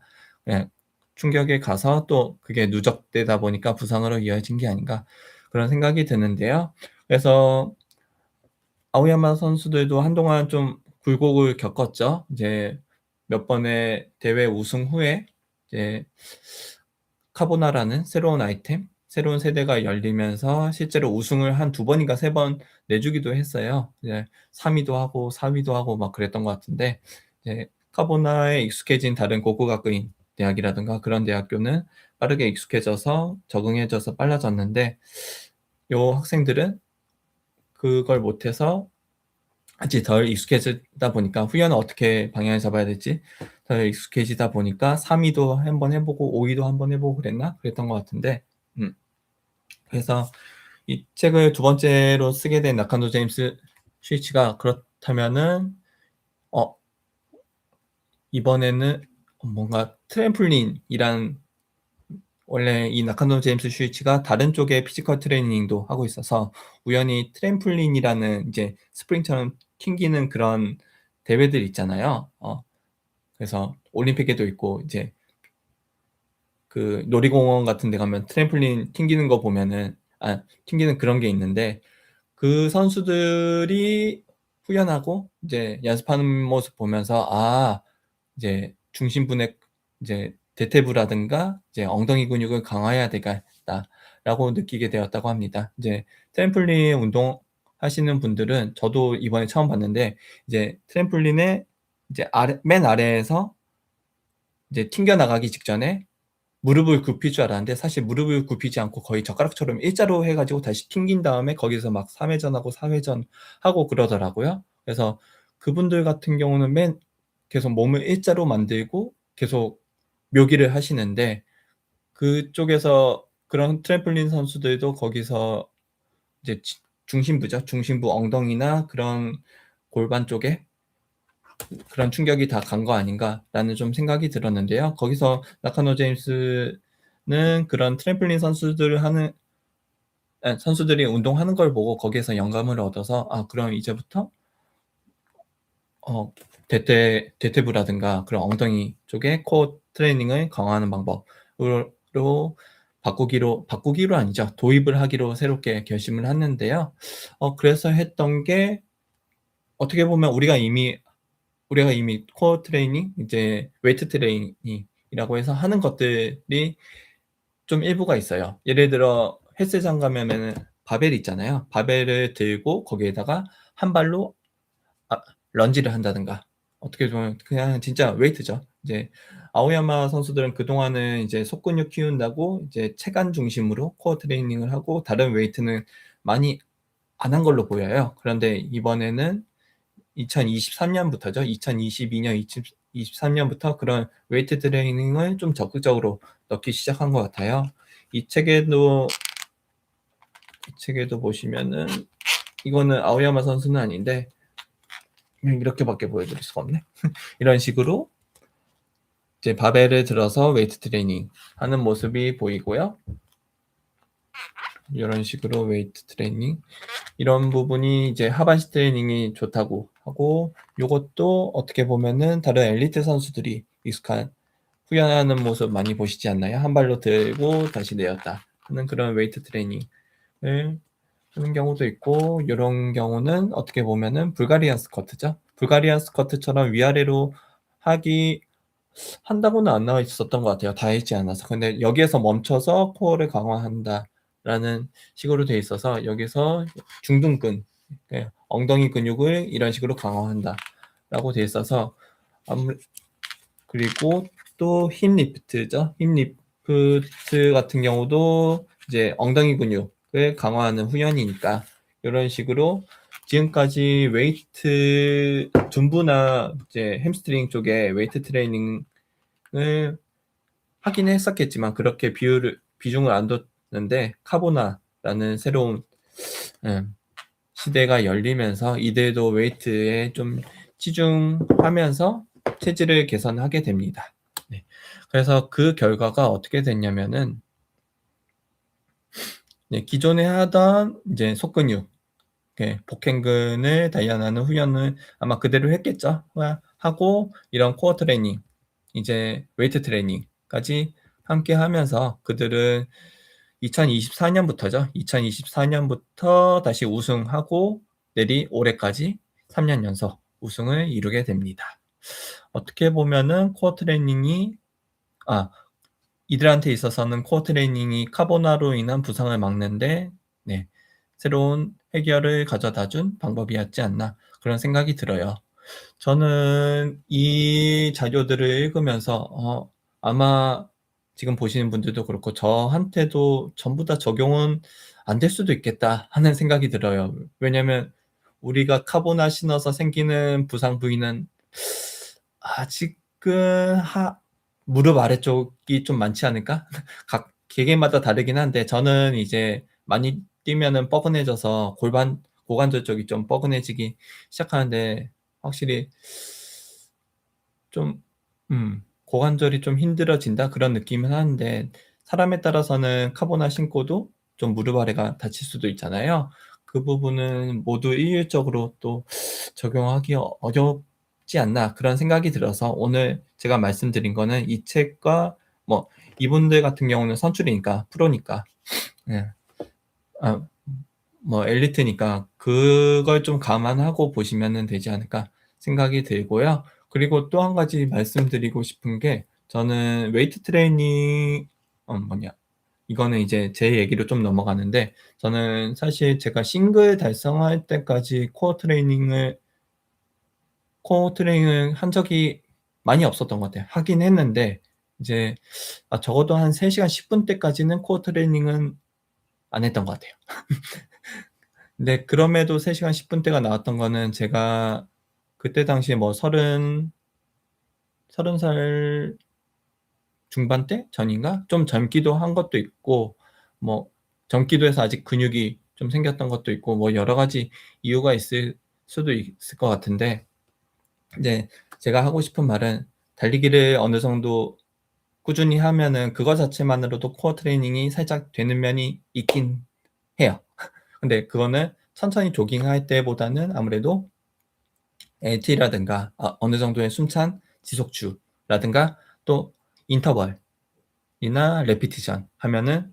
예. 충격에 가서 또 그게 누적되다 보니까 부상으로 이어진 게 아닌가 그런 생각이 드는데요. 그래서 아오야마 선수들도 한동안 좀 굴곡을 겪었죠. 이제 몇 번의 대회 우승 후에 이제 카보나라는 새로운 아이템, 새로운 세대가 열리면서 실제로 우승을 한 2번인가 3번 내주기도 했어요. 이제 3 위도 하고 4 위도 하고 막 그랬던 것 같은데 이제 카보나에 익숙해진 다른 고쿠가쿠인 대학이라든가 그런 대학교는 빠르게 익숙해져서 적응해져서 빨라졌는데 요 학생들은 그걸 못해서 아직 덜 익숙해지다 보니까 후연은 어떻게 방향을 잡아야 될지 덜 익숙해지다 보니까 3 위도 한번 해 보고 5 위도 한번 해 보고 그랬나? 그랬던 것 같은데 그래서 이 책을 2번째로 쓰게 된 나카노 제임스 슈이치가 그렇다면은 어 이번에는 뭔가 트램플린이란 원래 이 나카노 제임스 슈이치가 다른 쪽의 피지컬 트레이닝도 하고 있어서 우연히 트램플린이라는 이제 스프링처럼 튕기는 그런 대회들 있잖아요. 그래서 올림픽에도 있고 이제 그 놀이공원 같은 데 가면 트램플린 튕기는 거 보면은 튕기는 그런 게 있는데 그 선수들이 후연하고 이제 연습하는 모습 보면서 이제 중심부의 이제 대퇴부라든가 이제 엉덩이 근육을 강화해야 되겠다라고 느끼게 되었다고 합니다. 이제 트램플린 운동하시는 분들은 저도 이번에 처음 봤는데 이제 트램플린의 이제 맨 아래에서 이제 튕겨 나가기 직전에 무릎을 굽힐 줄 알았는데 사실 무릎을 굽히지 않고 거의 젓가락처럼 일자로 해 가지고 다시 튕긴 다음에 거기서 막 3 회전하고 4 회전하고 그러더라고요. 그래서 그분들 같은 경우는 계속 몸을 일자로 만들고 계속 묘기를 하시는데 그쪽에서 그런 트램플린 선수들도 거기서 이제 중심부죠. 중심부 엉덩이나 그런 골반 쪽에 그런 충격이 다 간 거 아닌가라는 좀 생각이 들었는데요. 거기서 나카노 제임스는 그런 트램플린 선수들이 운동하는 걸 보고 거기에서 영감을 얻어서 그럼 이제부터 어 대퇴부라든가 그런 엉덩이 쪽에 코어 트레이닝을 강화하는 방법으로 바꾸기로 아니죠. 도입을 하기로 새롭게 결심을 했는데요. 그래서 했던 게 어떻게 보면 우리가 이미 코어 트레이닝 이제 웨이트 트레이닝이라고 해서 하는 것들이 좀 일부가 있어요. 예를 들어 헬스장 가면은 바벨 있잖아요. 바벨을 들고 거기에다가 한 발로 런지를 한다든가 어떻게 보면 그냥 진짜 웨이트죠. 이제 아오야마 선수들은 그동안은 이제 속근육 키운다고 이제 체간 중심으로 코어 트레이닝을 하고 다른 웨이트는 많이 안 한 걸로 보여요. 그런데 이번에는 2023 년부터죠. 2022년, 2023 년부터 그런 웨이트 트레이닝을 좀 적극적으로 넣기 시작한 것 같아요. 이 책에도 보시면은 이거는 아오야마 선수는 아닌데 이렇게밖에 보여드릴 수가 없네. 이런 식으로 이제 바벨을 들어서 웨이트 트레이닝 하는 모습이 보이고요. 이런 식으로 웨이트 트레이닝 이런 부분이 이제 하반신 트레이닝이 좋다고 하고, 요것도 어떻게 보면은 다른 엘리트 선수들이 익숙한 후연하는 모습 많이 보시지 않나요? 한 발로 들고 다시 내렸다 하는 그런 웨이트 트레이닝을 하는 경우도 있고, 요런 경우는 어떻게 보면은 불가리안 스쿼트죠. 불가리안 스쿼트처럼 위아래로 한다고는 안 나와 있었던 것 같아요. 다 했지 않아서. 근데 여기에서 멈춰서 코어를 강화한다라는 식으로 돼 있어서 여기서 중둔근, 엉덩이 근육을 이런 식으로 강화한다라고 돼 있어서 그리고 또 힙 리프트죠. 힙 리프트 같은 경우도 이제 엉덩이 근육을 강화하는 훈련이니까 이런 식으로 지금까지 웨이트 둔부나 이제 햄스트링 쪽에 웨이트 트레이닝을 하긴 했었겠지만 그렇게 비중을 안 뒀는데 카보나라는 새로운 시대가 열리면서 이들도 웨이트에 좀 치중하면서 체질을 개선하게 됩니다. 네. 그래서 그 결과가 어떻게 됐냐면은 기존에 하던 이제 속근육, 복행근을 단련하는 훈련을 아마 그대로 했겠죠. 하고 이런 코어 트레이닝, 이제 웨이트 트레이닝까지 함께 하면서 그들은 2024년부터죠. 2024년부터 다시 우승하고 내리 올해까지 3년 연속 우승을 이루게 됩니다. 어떻게 보면은 코어 트레이닝이 이들한테 있어서는 코어 트레이닝이 카보나로 인한 부상을 막는데 새로운 해결을 가져다 준 방법이었지 않나 그런 생각이 들어요. 저는 이 자료들을 읽으면서 아마 지금 보시는 분들도 그렇고 저한테도 전부 다 적용은 안 될 수도 있겠다 하는 생각이 들어요. 왜냐면 우리가 카보나 신어서 생기는 부상 부위는 아직은 무릎 아래쪽이 좀 많지 않을까? 각 개개마다 다르긴 한데 저는 이제 많이 뛰면은 뻐근해져서 고관절 쪽이 좀 뻐근해지기 시작하는데 확실히 좀 고관절이 좀 힘들어진다 그런 느낌은 하는데 사람에 따라서는 카보나 신고도 좀 무릎 아래가 다칠 수도 있잖아요. 그 부분은 모두 일률적으로 또 적용하기 어렵지 않나 그런 생각이 들어서 오늘 제가 말씀드린 거는 이 책과 뭐 이분들 같은 경우는 선출이니까 프로니까 예. 뭐 엘리트니까 그걸 좀 감안하고 보시면 되지 않을까 생각이 들고요. 그리고 또 한 가지 말씀드리고 싶은 게 저는 웨이트 트레이닝 이거는 이제 제 얘기로 좀 넘어가는데 저는 사실 제가 싱글 달성할 때까지 코어 트레이닝을 한 적이 많이 없었던 것 같아요. 하긴 했는데 이제 적어도 한 3시간 10분 때까지는 코어 트레이닝은 안 했던 것 같아요. 근데 그럼에도 3시간 10분 대가 나왔던 거는 제가 그때 당시에 뭐 30살 중반대 전인가? 좀 젊기도 한 것도 있고 뭐 젊기도 해서 아직 근육이 좀 생겼던 것도 있고 뭐 여러 가지 이유가 있을 수도 있을 것 같은데 이제 제가 하고 싶은 말은 달리기를 어느 정도 꾸준히 하면은 그거 자체만으로도 코어 트레이닝이 살짝 되는 면이 있긴 해요. 근데 그거는 천천히 조깅할 때보다는 아무래도 LT라든가 어느 정도의 숨찬 지속주라든가 또 인터벌이나 레피티션 하면은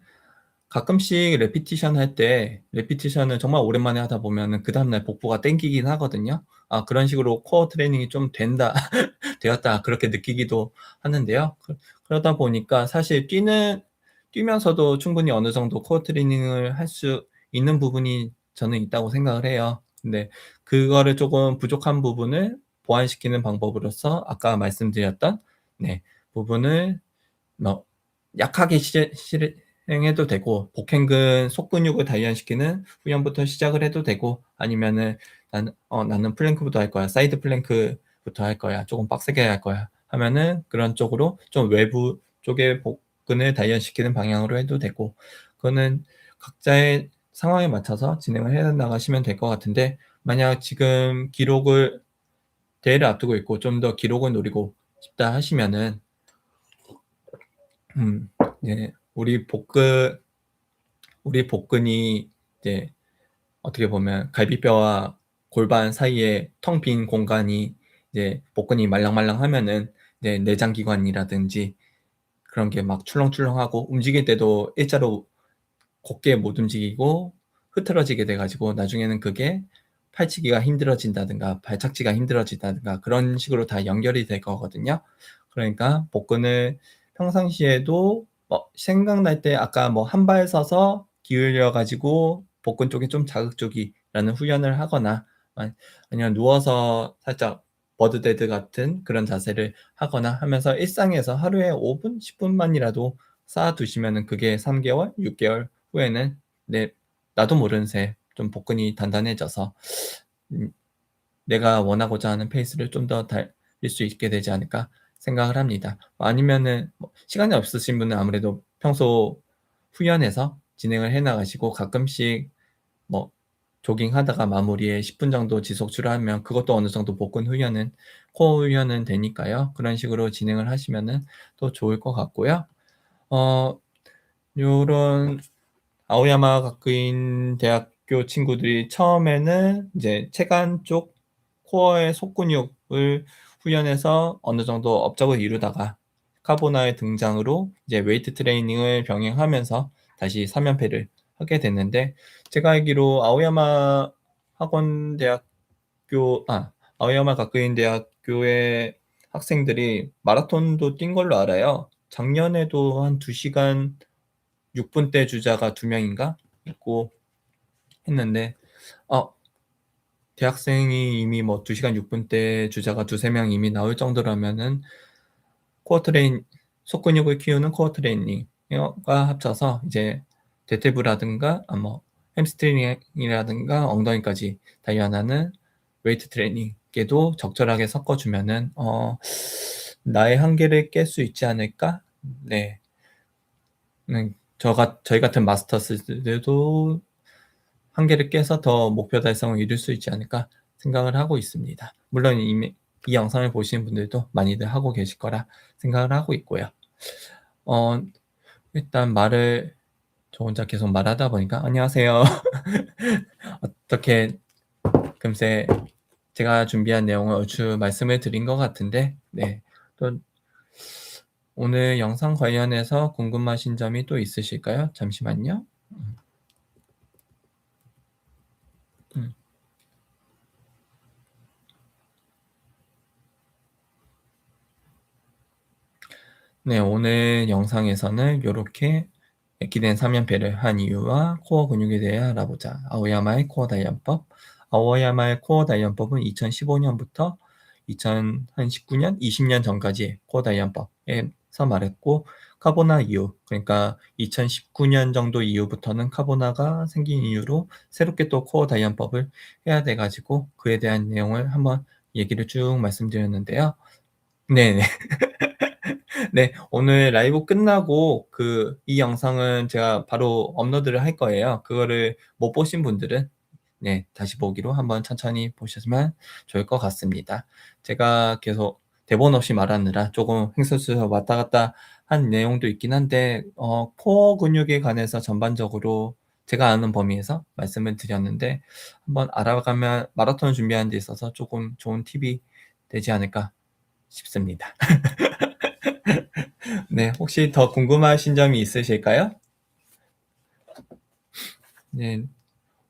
가끔씩 레피티션 할 때 레피티션을 정말 오랜만에 하다 보면은 그 다음날 복부가 땡기긴 하거든요. 그런 식으로 코어 트레이닝이 좀 되었다 그렇게 느끼기도 하는데요. 그러다 보니까 사실 뛰면서도 충분히 어느 정도 코어 트레이닝을 할 수 있는 부분이 저는 있다고 생각을 해요. 근데 그거를 조금 부족한 부분을 보완시키는 방법으로서 아까 말씀드렸던 네, 부분을 뭐 약하게 실행해도 되고, 복행근 속근육을 단련시키는 훈련부터 시작을 해도 되고, 아니면은 나는 플랭크부터 할 거야, 사이드 플랭크부터 할 거야, 조금 빡세게 할 거야 하면은 그런 쪽으로 좀 외부 쪽에 복근을 단련시키는 방향으로 해도 되고, 그거는 각자의 상황에 맞춰서 진행을 해 나가시면 될 것 같은데, 만약 지금 대회를 앞두고 있고 좀 더 기록을 노리고 싶다 하시면은 음, 네, 우리 복근이 이제 어떻게 보면 갈비뼈와 골반 사이에 텅 빈 공간이, 이제 복근이 말랑말랑하면은 이제 내장기관이라든지 그런 게 막 출렁출렁하고, 움직일 때도 일자로 곧게 못 움직이고 흐트러지게 돼 가지고 나중에는 그게 팔치기가 힘들어진다든가 발착지가 힘들어진다든가 그런 식으로 다 연결이 될 거거든요. 그러니까 복근을 평상시에도 생각날 때 아까 뭐 한 발 서서 기울여 가지고 복근 쪽에 좀 자극 주기라는 훈련을 하거나, 아니면 누워서 살짝 버드데드 같은 그런 자세를 하거나 하면서 일상에서 하루에 5분, 10분만이라도 쌓아 두시면은 그게 3개월, 6개월 후에는 나도 모르는 새 좀 복근이 단단해져서 음, 내가 원하고자 하는 페이스를 좀 더 달릴 수 있게 되지 않을까 생각을 합니다. 아니면은 시간이 없으신 분은 아무래도 평소 후연해서 진행을 해 나가시고, 가끔씩 뭐 조깅하다가 마무리에 10분 정도 지속주를 하면 그것도 어느 정도 복근 훈련은, 코어 훈련은 되니까요. 그런 식으로 진행을 하시면은 또 좋을 것 같고요. 어 요런 아오야마 가쿠인 대학교 친구들이 처음에는 이제 체간 쪽 코어의 속근육을 훈련해서 어느 정도 업적을 이루다가 카보나의 등장으로 이제 웨이트 트레이닝을 병행하면서 다시 3연패를 하게 됐는데, 제가 알기로 아오야마 가쿠인 대학교의 학생들이 마라톤도 뛴 걸로 알아요. 작년에도 한 2시간 6분대 주자가 2명인가 있고 했는데, 어 대학생이 이미 뭐 2시간 6분대 주자가 2-3명 이미 나올 정도라면은 코어 트레인 속근육을 키우는 코어 트레이닝과 합쳐서 이제 대퇴부라든가 햄스트링이라든가 엉덩이까지 단련하는 웨이트 트레이닝께도 적절하게 섞어 주면은 '나의 한계를 깰 수 있지 않을까?' 네. 저희 같은 마스터스들도 한계를 깨서 더 목표 달성을 이룰 수 있지 않을까 생각을 하고 있습니다. 물론 이미 이 영상을 보시는 분들도 많이들 하고 계실 거라 생각을 하고 있고요. 어 일단 저 혼자 계속 말하다 보니까 안녕하세요. 어떻게 금세 제가 준비한 내용을 얼추 말씀을 드린 것 같은데, 네. 또 오늘 영상 관련해서 궁금하신 점이 또 있으실까요? 잠시만요. 음. 네, 오늘 영상에서는 요렇게 기된 3연패를 한 이유와 코어 근육에 대해 알아보자. 아오야마의 코어 단련법. 아오야마의 코어 단련법은 2015년부터 2019년, 20년 전까지 코어 단련법에서 말했고, 카보나 이후, 그러니까 2019년 정도 이후부터는 카보나가 생긴 이유로 새롭게 또 코어 단련법을 해야 돼가지고 그에 대한 내용을 한번 얘기를 쭉 말씀드렸는데요. 네네. 네, 오늘 라이브 끝나고 이 영상은 제가 바로 업로드를 할 거예요. 그거를 못 보신 분들은 다시 보기로 한번 천천히 보셨으면 좋을 것 같습니다. 제가 계속 대본 없이 말하느라 조금 횡설수설 왔다 갔다 한 내용도 있긴 한데, 코어 근육에 관해서 전반적으로 제가 아는 범위에서 말씀을 드렸는데, 한번 알아가면 마라톤 준비하는 데 있어서 조금 좋은 팁이 되지 않을까 싶습니다. 네, 혹시 더 궁금하신 점이 있으실까요? 네,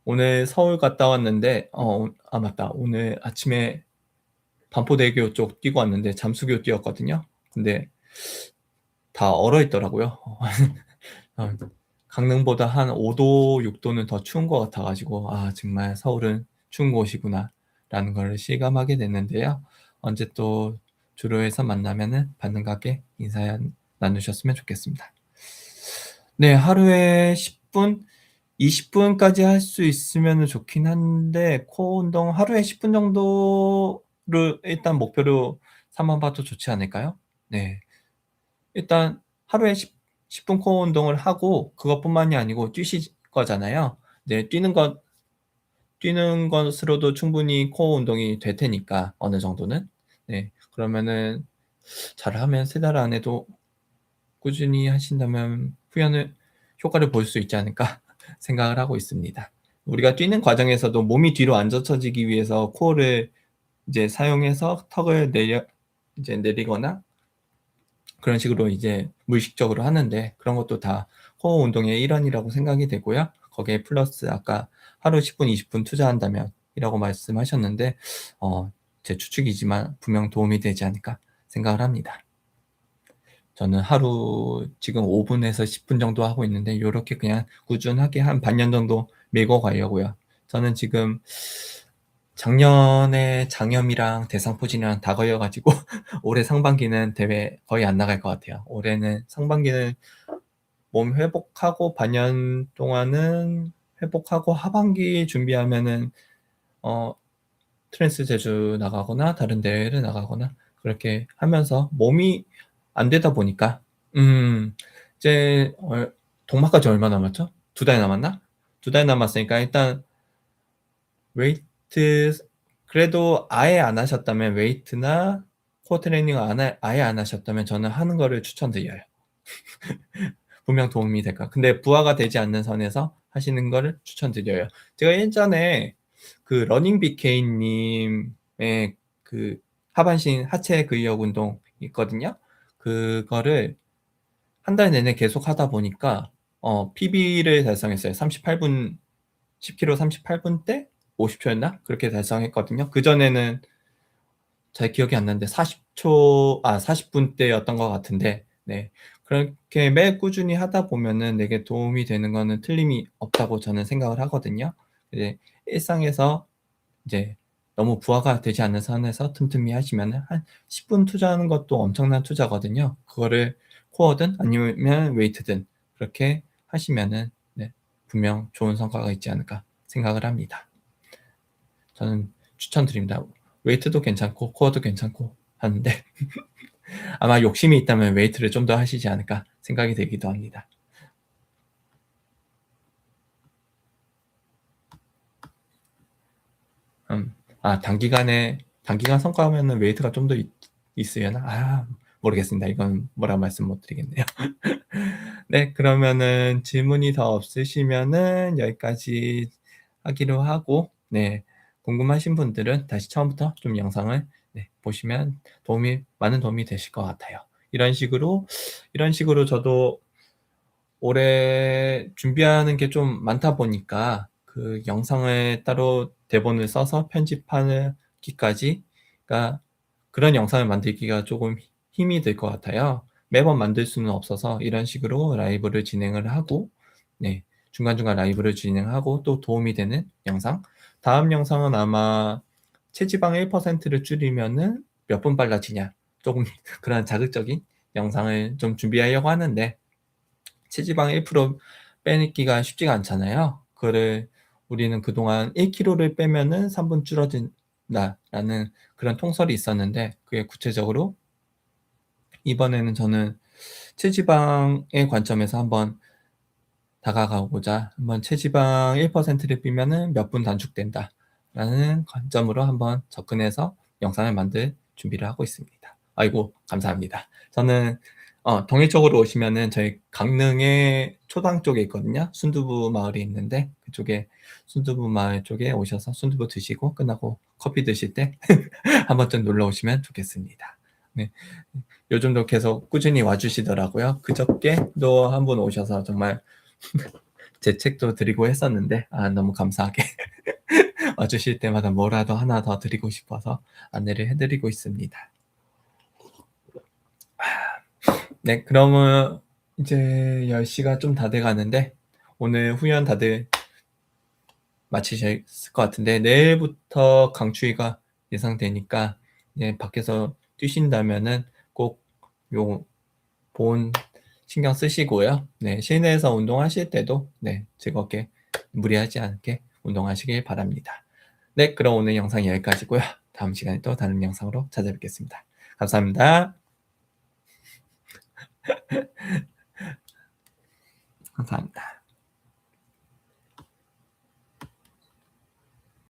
오늘 서울 갔다 왔는데, 맞다. 오늘 아침에 반포대교 쪽 뛰고 왔는데 잠수교 뛰었거든요. 근데 다 얼어 있더라고요. 어, 강릉보다 한 5도, 6도는 더 추운 것 같아가지고, 정말 서울은 추운 곳이구나, 라는 걸 실감하게 됐는데요. 언제 또 주로 해서 만나면은 반갑게 인사 나누셨으면 좋겠습니다. 네, 하루에 10분, 20분까지 할 수 있으면 좋긴 한데 코어 운동 하루에 10분 정도를 일단 목표로 삼아 봐도 좋지 않을까요? 네. 일단 하루에 10분 코어 운동을 하고 그것뿐만이 아니고 뛰실 거잖아요. 네, 뛰는 것으로도 충분히 코어 운동이 될 테니까 어느 정도는. 네. 그러면은 잘하면 3달 안에도 꾸준히 하신다면 후연을 효과를 볼 수 있지 않을까 생각을 하고 있습니다. 우리가 뛰는 과정에서도 몸이 뒤로 안 젖혀지기 위해서 코어를 이제 사용해서 턱을 내리거나 그런 식으로 이제 무의식적으로 하는데 그런 것도 다 코어 운동의 일환이라고 생각이 되고요. 거기에 플러스 아까 하루 10분, 20분 투자한다면 이라고 말씀하셨는데 제 추측이지만 분명 도움이 되지 않을까 생각을 합니다. 저는 하루 지금 5분에서 10분 정도 하고 있는데 요렇게 그냥 꾸준하게 한 반년 정도 밀고 가려고요. 저는 지금 작년에 장염이랑 대상포진이랑 다 걸려 가지고 올해 상반기는 대회 거의 안 나갈 것 같아요. 올해는 상반기는 몸 회복하고 반년 동안은 회복하고 하반기 준비하면은 어 트랜스 제주 나가거나 다른 대회를 나가거나 그렇게 하면서 몸이 안 되다 보니까 이제 동막까지 얼마 남았죠? 2달 남았나? 2달 남았으니까 일단 웨이트 그래도 아예 안 하셨다면 웨이트나 코어 트레이닝을 아예 안 하셨다면 저는 하는 거를 추천드려요. 분명 도움이 될 거야. 근데 부하가 되지 않는 선에서 하시는 거를 추천드려요. 제가 예전에 그 러닝 BK 님의 그 하반신 하체 근력 운동 있거든요. 그거를 한 달 내내 계속 하다 보니까 PB를 달성했어요. 38분 10km 38분 대 50초였나? 그렇게 달성했거든요. 그전에는 잘 기억이 안 나는데 40분대였던 것 같은데, 네. 그렇게 매 꾸준히 하다 보면은 내게 도움이 되는 거는 틀림이 없다고 저는 생각을 하거든요. 이제 일상에서 이제 너무 부하가 되지 않는 선에서 틈틈이 하시면은 한 10분 투자하는 것도 엄청난 투자거든요. 그거를 코어든 아니면 웨이트든 그렇게 하시면은 네, 분명 좋은 성과가 있지 않을까 생각을 합니다. 저는 추천드립니다. 웨이트도 괜찮고 코어도 괜찮고 하는데 아마 욕심이 있다면 웨이트를 좀 더 하시지 않을까 생각이 되기도 합니다. 단기간 성과하면은 웨이트가 좀 더 있으려나? 모르겠습니다. 이건 뭐라 말씀 못 드리겠네요. 네, 그러면은 질문이 더 없으시면은 여기까지 하기로 하고, 네, 궁금하신 분들은 다시 처음부터 좀 영상을 네, 보시면 많은 도움이 되실 것 같아요. 이런 식으로 저도 올해 준비하는 게 좀 많다 보니까 그 영상을 따로 대본을 써서 편집하기까지가 그런 영상을 만들기가 조금 힘이 들 것 같아요. 매번 만들 수는 없어서 이런 식으로 라이브를 진행을 하고, 네, 중간중간 라이브를 진행하고 또 도움이 되는 영상. 다음 영상은 아마 체지방 1%를 줄이면은 몇 분 빨라지냐. 조금 그런 자극적인 영상을 좀 준비하려고 하는데, 체지방 1% 빼기가 쉽지가 않잖아요. 그거를 우리는 그동안 1kg를 빼면은 3분 줄어든다라는 그런 통설이 있었는데 그게 구체적으로 이번에는 저는 체지방의 관점에서 한번 다가가고자 한번 체지방 1%를 빼면은 몇 분 단축된다라는 관점으로 한번 접근해서 영상을 만들 준비를 하고 있습니다. 아이고 감사합니다. 저는 동해 쪽으로 오시면은 저희 강릉의 초당 쪽에 있거든요. 순두부 마을이 있는데 그쪽에 순두부 마을 쪽에 오셔서 순두부 드시고 끝나고 커피 드실 때 한 번쯤 놀러 오시면 좋겠습니다. 네. 요즘도 계속 꾸준히 와주시더라고요. 그저께도 한 분 오셔서 정말 제 책도 드리고 했었는데 너무 감사하게 와주실 때마다 뭐라도 하나 더 드리고 싶어서 안내를 해드리고 있습니다. 네, 그러면 이제 10시가 좀 다 돼가는데 오늘 후연 다들 마치셨을 것 같은데 내일부터 강추위가 예상되니까 밖에서 뛰신다면은 꼭 요 보온 신경 쓰시고요. 네, 실내에서 운동하실 때도 네, 즐겁게 무리하지 않게 운동하시길 바랍니다. 네, 그럼 오늘 영상 여기까지고요. 다음 시간에 또 다른 영상으로 찾아뵙겠습니다. 감사합니다.